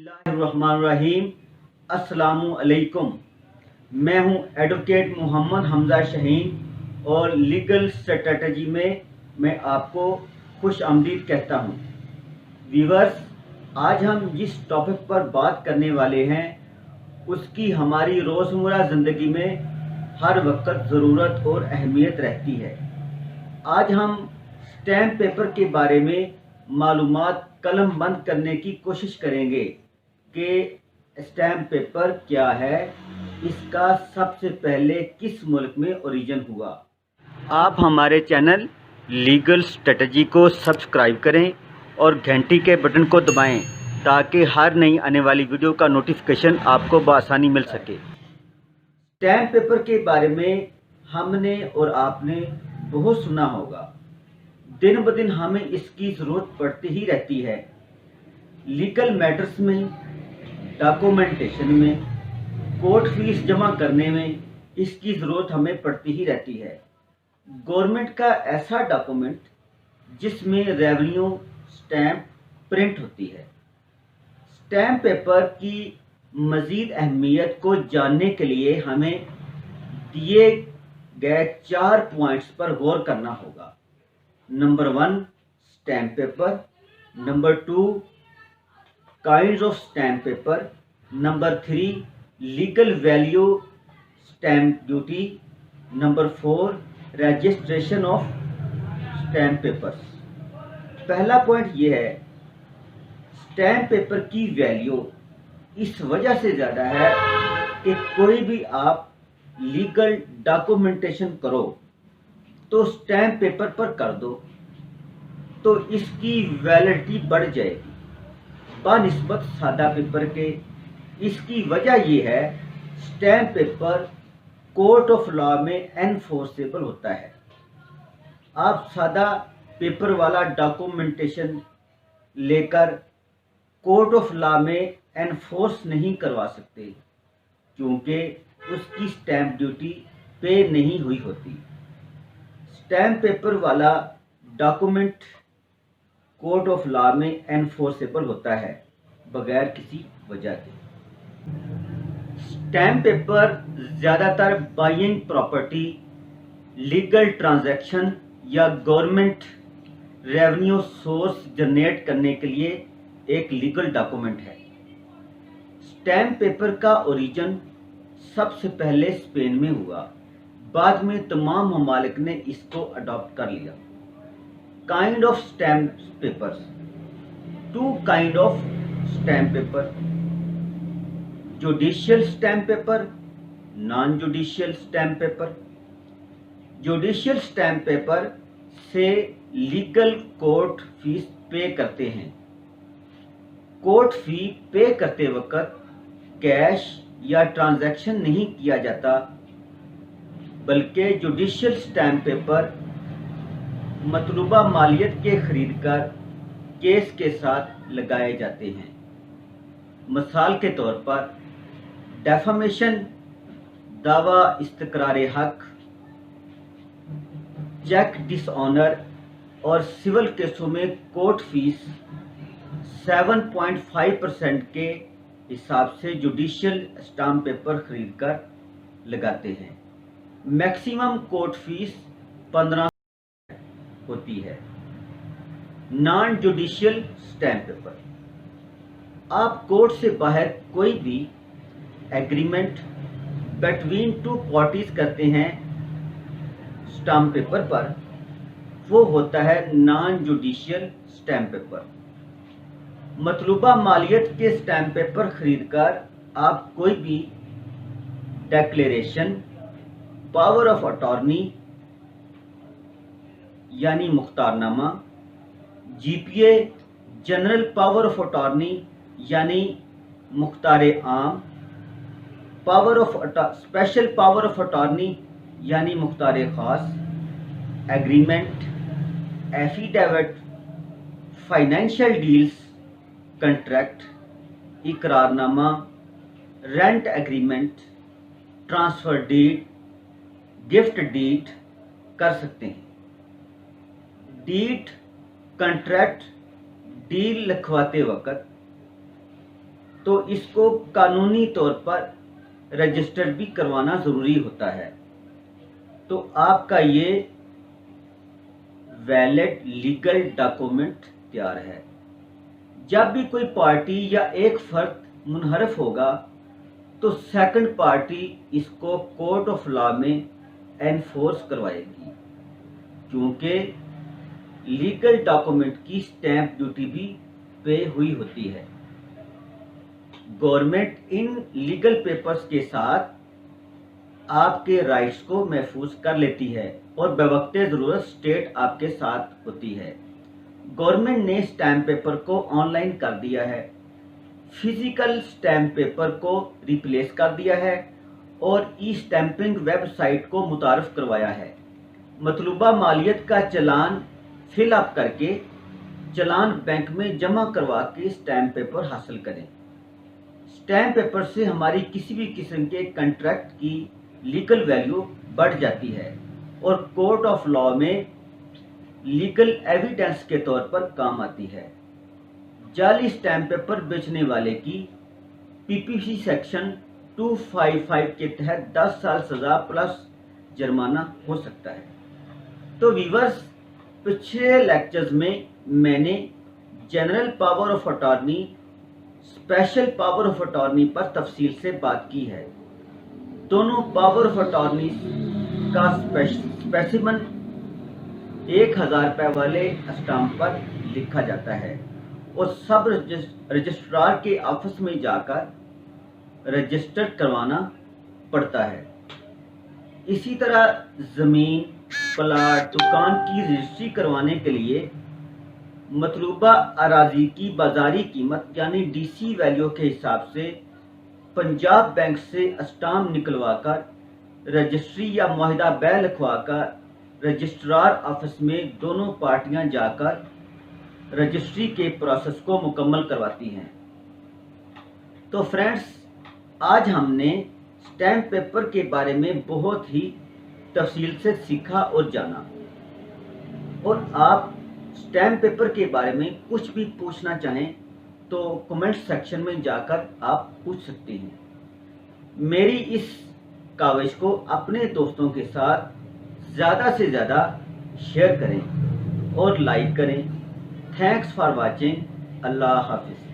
बिस्मिल्लाहिर्रहमानिर्रहीम। अस्सलामु अलैकुम। मैं हूं एडवोकेट मोहम्मद हमजा शहीन और लीगल स्ट्रेटजी में मैं आपको खुश आमदीद कहता हूं। व्यूअर्स, आज हम जिस टॉपिक पर बात करने वाले हैं उसकी हमारी रोज़मर्रा ज़िंदगी में हर वक्त ज़रूरत और अहमियत रहती है। आज हम स्टैम्प पेपर के बारे में मालूमात कलम बंद करने की कोशिश करेंगे कि स्टैम्प पेपर क्या है, इसका सबसे पहले किस मुल्क में ओरिजिन हुआ। आप हमारे चैनल लीगल स्ट्रेटजी को सब्सक्राइब करें और घंटी के बटन को दबाएं ताकि हर नई आने वाली वीडियो का नोटिफिकेशन आपको बआसानी मिल सके। स्टैम्प पेपर के बारे में हमने और आपने बहुत सुना होगा। दिन ब दिन हमें इसकी ज़रूरत पड़ती ही रहती है। लीगल मैटर्स में, डॉक्यूमेंटेशन में, कोर्ट फीस जमा करने में इसकी ज़रूरत हमें पड़ती ही रहती है। गवर्नमेंट का ऐसा डॉक्यूमेंट जिसमें रेवेन्यू स्टैम्प प्रिंट होती है। स्टैम्प पेपर की मज़ीद अहमियत को जानने के लिए हमें दिए गए 4 पॉइंट्स पर गौर करना होगा। Number 1, stamp paper. Number 2, kinds of stamp paper. Number 3, legal value stamp duty. Number 4, registration of stamp papers. पहला पॉइंट ये है, स्टैम्प पेपर की वैल्यू इस वजह से ज़्यादा है कि कोई भी आप लीगल डॉक्यूमेंटेशन करो तो स्टैम्प पेपर पर कर दो तो इसकी वैलिडिटी बढ़ जाएगी बनिस्बत सादा पेपर के। इसकी वजह यह है, stamp paper court of law में एनफोर्सेबल होता है। आप सादा पेपर वाला डॉक्यूमेंटेशन लेकर कोर्ट ऑफ लॉ में एनफोर्स नहीं करवा सकते क्योंकि उसकी स्टैम्प ड्यूटी पे नहीं हुई होती। स्टैम्प पेपर वाला डॉक्यूमेंट कोर्ट ऑफ लॉ में एनफोर्सेबल होता है बगैर किसी वजह के। स्टैम्प पेपर ज़्यादातर बाइंग प्रॉपर्टी, लीगल ट्रांजैक्शन या गवर्नमेंट रेवेन्यू सोर्स जनरेट करने के लिए एक लीगल डॉक्यूमेंट है। स्टैम्प पेपर का ओरिजिन सबसे पहले स्पेन में हुआ, बाद में तमाम ममालिक ने इसको अडॉप्ट कर लिया। Kind of stamp papers. 2 kind of stamp paper, judicial stamp paper, non judicial stamp paper. Judicial stamp paper से लीगल कोर्ट फीस पे करते हैं। कोर्ट फी पे करते वक्त कैश या ट्रांजैक्शन नहीं किया जाता, बल्कि जुडिशियल स्टैम्प पेपर मतलूबा मालियत के खरीद कर केस के साथ लगाए जाते हैं। मिसाल के तौर पर डेफामेशन, दावा इस्तकरार हक, चेक डिसऑनर और सिविल केसों में कोर्ट फीस 7.5% के हिसाब से जुडिशियल स्टैम्प पेपर खरीद कर लगाते हैं। मैक्सिमम कोर्ट फीस 15 होती है। नॉन जुडिशियल स्टैम्प पेपर, आप कोर्ट से बाहर कोई भी एग्रीमेंट बिटवीन 2 पार्टीज करते हैं स्टैम्प पेपर पर, वो होता है नॉन जुडिशियल स्टैम्प पेपर। मतलूबा मालियत के स्टैम्प पेपर खरीदकर आप कोई भी डिक्लेरेशन, पावर ऑफ अटॉर्नी यानी मुख्तारनामा, GPA, general power of attorney यानी मुख्तार आम, स्पेशल पावर ऑफ अटॉर्नी यानी मुख्तार खास, agreement, affidavit, financial deals, contract, इकरारनामा, rent agreement, transfer deed, gift deed कर सकते हैं। डीड, कंट्रैक्ट, डील लिखवाते वक्त تو اس کو قانونی طور پر رجسٹر بھی کروانا ضروری ہوتا ہے۔ تو آپ کا یہ ویلڈ لیگل ڈاکومنٹ تیار ہے۔ جب بھی کوئی پارٹی یا ایک فرد منحرف ہوگا تو سیکنڈ پارٹی اس کو کورٹ آف لا میں انفورس کروائے گی، کیونکہ لیگل ڈاکومنٹ کی سٹیمپ ڈیوٹی بھی پے ہوئی ہوتی ہے۔ گورنمنٹ ان لیگل پیپرز کے ساتھ آپ کے رائٹس کو محفوظ کر لیتی ہے اور بوقت ضرورت اسٹیٹ آپ کے ساتھ ہوتی ہے۔ گورنمنٹ نے اسٹیمپ پیپر کو آن لائن کر دیا ہے، فزیکل اسٹیمپ پیپر کو ریپلیس کر دیا ہے اور ای اسٹیمپنگ ویب سائٹ کو متعارف کروایا ہے۔ مطلوبہ مالیت کا چلان فل اپ کر کے چلان بینک میں جمع کروا کے اسٹیمپ پیپر حاصل کریں۔ اسٹیمپ پیپر سے ہماری کسی بھی قسم کے کنٹریکٹ کی لیگل ویلیو بڑھ جاتی ہے اور کورٹ آف لا میں لیگل ایویڈنس کے طور پر کام آتی ہے۔ جعلی اسٹیمپ پیپر بیچنے والے کی PPC سیکشن 255 کے تحت 10 سال سزا پلس جرمانہ ہو سکتا ہے۔ تو ویورز، پچھلے لیکچرز میں میں نے general power of attorney, special power of attorney پر تفصیل سے بات کی ہے۔ دونوں پاور آف اٹارنی کا اسپیسیمن 1000 روپے والے اسٹامپ پر لکھا جاتا ہے اور سب رجسٹرار کے آفس میں جا کر رجسٹر کروانا پڑتا ہے۔ اسی طرح زمین، پلاٹ، دکان کی رجسٹری کروانے کے لیے مطلوبہ اراضی کی بازاری قیمت یعنی DC ویلیو کے حساب سے پنجاب بینک سے اسٹامپ نکلوا کر رجسٹری یا معاہدہ بے لکھوا کر رجسٹرار آفس میں دونوں پارٹیاں جا کر رجسٹری کے پروسیس کو مکمل کرواتی ہیں۔ تو فرینڈز، آج ہم نے اسٹیمپ پیپر کے بارے میں بہت ہی تفصیل سے سیکھا اور جانا، اور آپ اسٹیمپ پیپر کے بارے میں کچھ بھی پوچھنا چاہیں تو کمنٹ سیکشن میں جا کر آپ پوچھ سکتے ہیں۔ میری اس کاوش کو اپنے دوستوں کے ساتھ زیادہ سے زیادہ شیئر کریں اور لائک کریں۔ Thanks for watching. اللہ حافظ۔